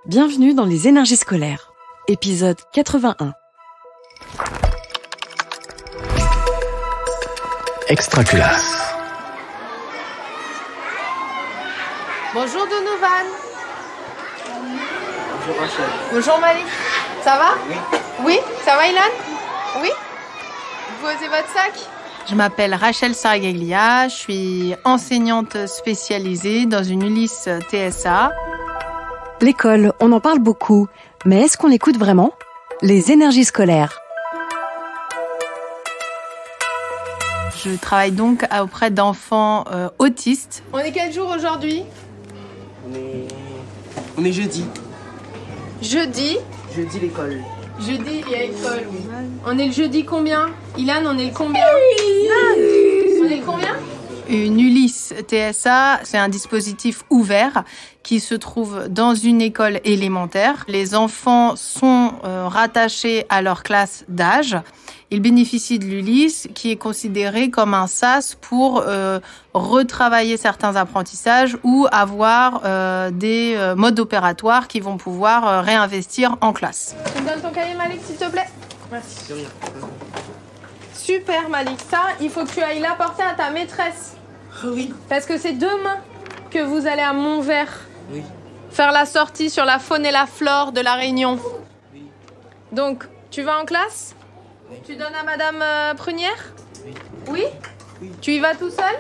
Bienvenue dans les énergies scolaires, épisode 81. Extraclasse. Bonjour Donovan. Bonjour Rachel. Bonjour Malik. Ça va? Oui. Oui? Ça va Ilan? Oui? Vous posez votre sac? Je m'appelle Rachel Saragaglia, je suis enseignante spécialisée dans une Ulysse TSA. L'école, on en parle beaucoup, mais est-ce qu'on l'écoute vraiment? Les énergies scolaires. Je travaille donc auprès d'enfants autistes. On est quel jour aujourd'hui? On est jeudi. Jeudi? Jeudi l'école. Jeudi, il y a école, oui. On est le jeudi combien? Ilan, on est le combien? On est le combien? Une Ulysse TSA, c'est un dispositif ouvert qui se trouve dans une école élémentaire. Les enfants sont rattachés à leur classe d'âge. Ils bénéficient de l'Ulysse qui est considéré comme un sas pour retravailler certains apprentissages ou avoir des modes opératoires qui vont pouvoir réinvestir en classe. Tu me donnes ton cahier Malik s'il te plaît? Merci. Super Malik, ça il faut que tu ailles l'apporter à ta maîtresse. Oui. Parce que c'est demain que vous allez à Montvert Oui. faire la sortie sur la faune et la flore de la Réunion. Oui. Donc, tu vas en classe? Oui. Tu donnes à Madame Prunière? Oui. Oui? Oui. Tu y vas tout seul?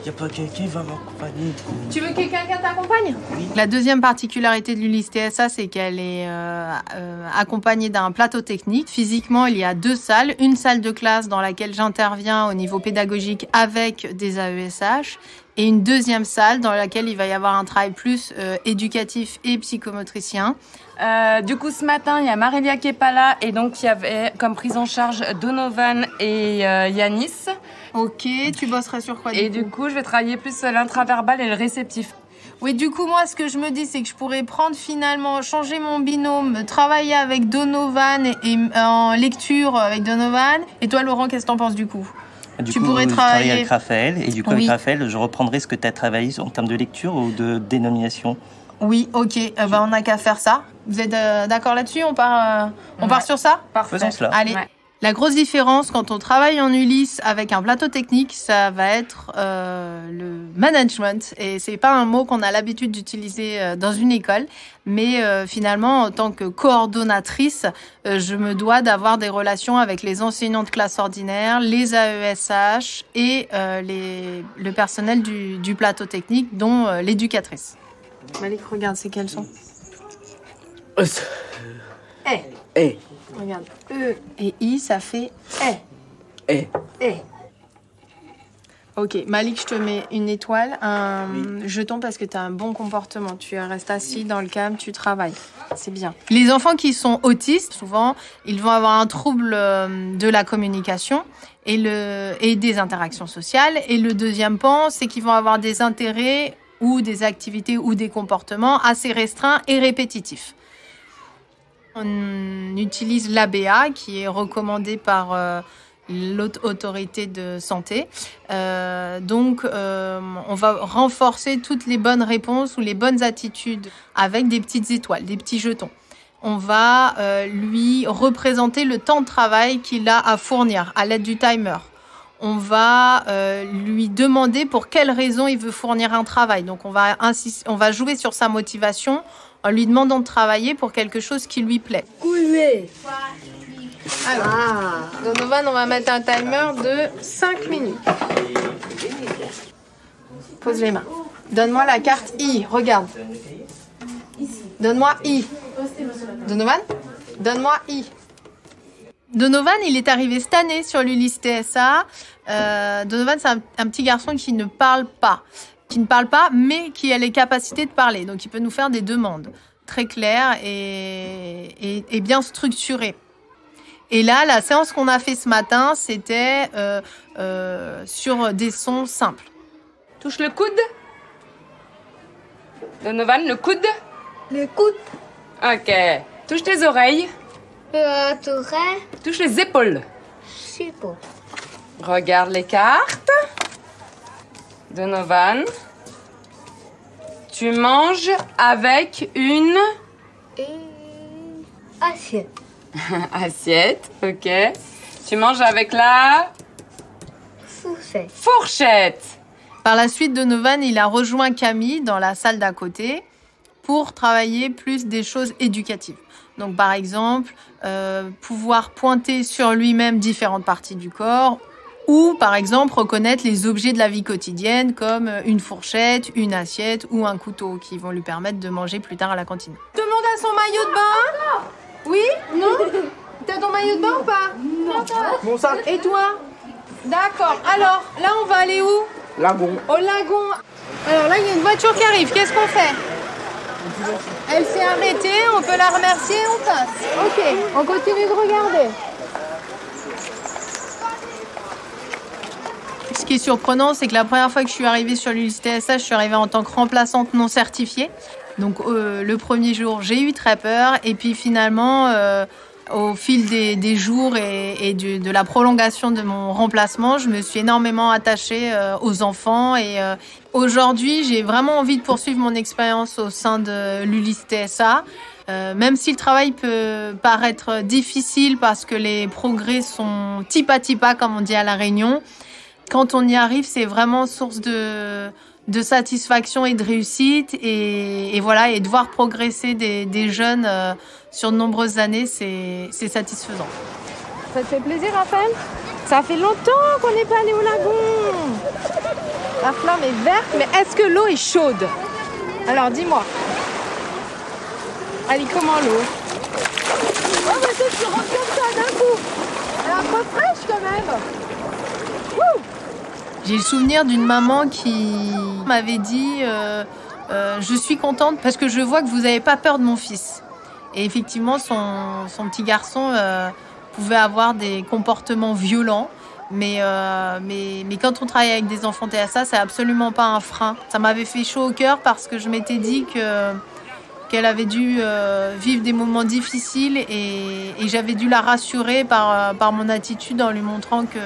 Y a pas quelqu'un qui va m'accompagner. Tu veux que quelqu'un t'accompagne? Oui. La deuxième particularité de l'Ulysse TSA, c'est qu'elle est accompagnée d'un plateau technique. Physiquement, il y a 2 salles. Une salle de classe dans laquelle j'interviens au niveau pédagogique avec des AESH et une deuxième salle dans laquelle il va y avoir un travail plus éducatif et psychomotricien. Du coup, ce matin, il y a Marélia qui est pas là et donc il y avait comme prise en charge Donovan et Yanis. Ok, tu bosserais sur quoi Et du coup, je vais travailler plus l'intraverbal et le réceptif. Oui, du coup, moi, ce que je me dis, c'est que je pourrais prendre finalement, changer mon binôme, travailler avec Donovan et en lecture avec Donovan. Et toi, Laurent, qu'est-ce que t'en penses du coup? Du Tu coup, pourrais je travaille travailler avec Raphaël, et du coup, Oui. avec Raphaëel, je reprendrai ce que tu as travaillé en termes de lecture ou de dénomination. Oui, ok, on n'a qu'à faire ça. Vous êtes d'accord là-dessus? On part sur ça? Parfait. Faisons cela. Allez. Ouais. La grosse différence quand on travaille en Ulysse avec un plateau technique, ça va être le management. Et c'est pas un mot qu'on a l'habitude d'utiliser dans une école, mais finalement, en tant que coordonnatrice, je me dois d'avoir des relations avec les enseignants de classe ordinaire, les AESH et le personnel du plateau technique, dont l'éducatrice. Malik, regarde, c'est quels sont? Eh. Regarde, E et I, ça fait Eh. Ok, Malik, je te mets une étoile, un jeton parce que tu as un bon comportement. Tu restes assis dans le calme, tu travailles. C'est bien. Les enfants qui sont autistes, souvent, ils vont avoir un trouble de la communication et des interactions sociales. Et le deuxième pan, c'est qu'ils vont avoir des intérêts ou des activités ou des comportements assez restreints et répétitifs. On utilise l'ABA qui est recommandé par l'Haute Autorité de Santé. Donc, on va renforcer toutes les bonnes réponses ou les bonnes attitudes avec des petites étoiles, des petits jetons. On va lui représenter le temps de travail qu'il a à fournir à l'aide du timer. On va lui demander pour quelle raison il veut fournir un travail. Donc, on va jouer sur sa motivation en lui demandant de travailler pour quelque chose qui lui plaît. Alors, Donovan, on va mettre un timer de 5 minutes. Pose les mains. Donne-moi la carte I, regarde. Donne-moi I. Donovan, donne-moi I. Donovan, il est arrivé cette année sur l'Ulysse TSA. Donovan, c'est un petit garçon qui ne parle pas. Mais qui a les capacités de parler. Donc, il peut nous faire des demandes très claires et bien structurées. Et là, la séance qu'on a fait ce matin, c'était sur des sons simples. Touche le coude. Donovan, le coude. Le coude. Ok. Touche tes oreilles. Tourelle. Touche les épaules. C'est bon. Regarde les cartes. Donovan. Tu manges avec une Et assiette. Assiette, ok. Tu manges avec la Fourchette. fourchette. Par la suite, Donovan, il a rejoint Camille dans la salle d'à côté pour travailler plus des choses éducatives. Donc, par exemple, pouvoir pointer sur lui-même différentes parties du corps ou, par exemple, reconnaître les objets de la vie quotidienne comme une fourchette, une assiette ou un couteau qui vont lui permettre de manger plus tard à la cantine. Tout le monde a son maillot de bain? Oui? Non? T'as ton maillot de bain ou pas? Non. Mon sac. Et toi? D'accord. Alors, là, on va aller où? Lagon. Au lagon. Alors là, il y a une voiture qui arrive. Qu'est-ce qu'on fait? Elle s'est arrêtée, on peut la remercier, on passe. Ok, on continue de regarder. Ce qui est surprenant, c'est que la première fois que je suis arrivée sur l'Ulysse TSA, je suis arrivée en tant que remplaçante non certifiée. Donc le premier jour, j'ai eu très peur. Et puis finalement, au fil des jours et de la prolongation de mon remplacement, je me suis énormément attachée aux enfants. Et aujourd'hui, j'ai vraiment envie de poursuivre mon expérience au sein de l'Ulysse TSA. Même si le travail peut paraître difficile parce que les progrès sont tipa-tipa, comme on dit à La Réunion, quand on y arrive, c'est vraiment source de satisfaction et de réussite. Et voilà, et de voir progresser des jeunes sur de nombreuses années, c'est satisfaisant. Ça te fait plaisir, Raphaël? Ça fait longtemps qu'on n'est pas allé au lagon. La flamme est verte, mais est-ce que l'eau est chaude? Alors, dis-moi. Elle est comment, l'eau? Oh, mais toi, tu rentres comme ça d'un coup. Elle est un peu fraîche, quand même. Wouh! J'ai le souvenir d'une maman qui m'avait dit je suis contente parce que je vois que vous n'avez pas peur de mon fils. Et effectivement, son petit garçon pouvait avoir des comportements violents. Mais quand on travaille avec des enfants TSA, c'est absolument pas un frein. Ça m'avait fait chaud au cœur parce que je m'étais dit qu'elle avait dû vivre des moments difficiles et j'avais dû la rassurer par mon attitude en lui montrant que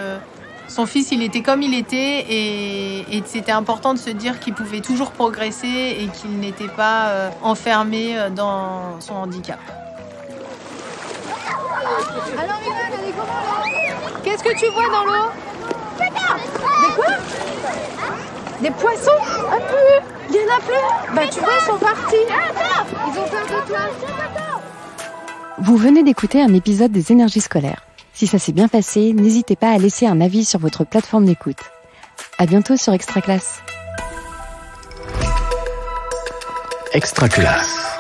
son fils, il était comme il était et c'était important de se dire qu'il pouvait toujours progresser et qu'il n'était pas enfermé dans son handicap. Alors, Milan, elle est comment là? Qu'est-ce que tu vois dans l'eau? Des quoi? Des poissons? Un peu. Il y en a plus. Bah tu vois, ils sont partis. Ils ont peur de toi. Vous venez d'écouter un épisode des Énergies scolaires. Si ça s'est bien passé, n'hésitez pas à laisser un avis sur votre plateforme d'écoute. À bientôt sur Extra Classe. Extra Classe.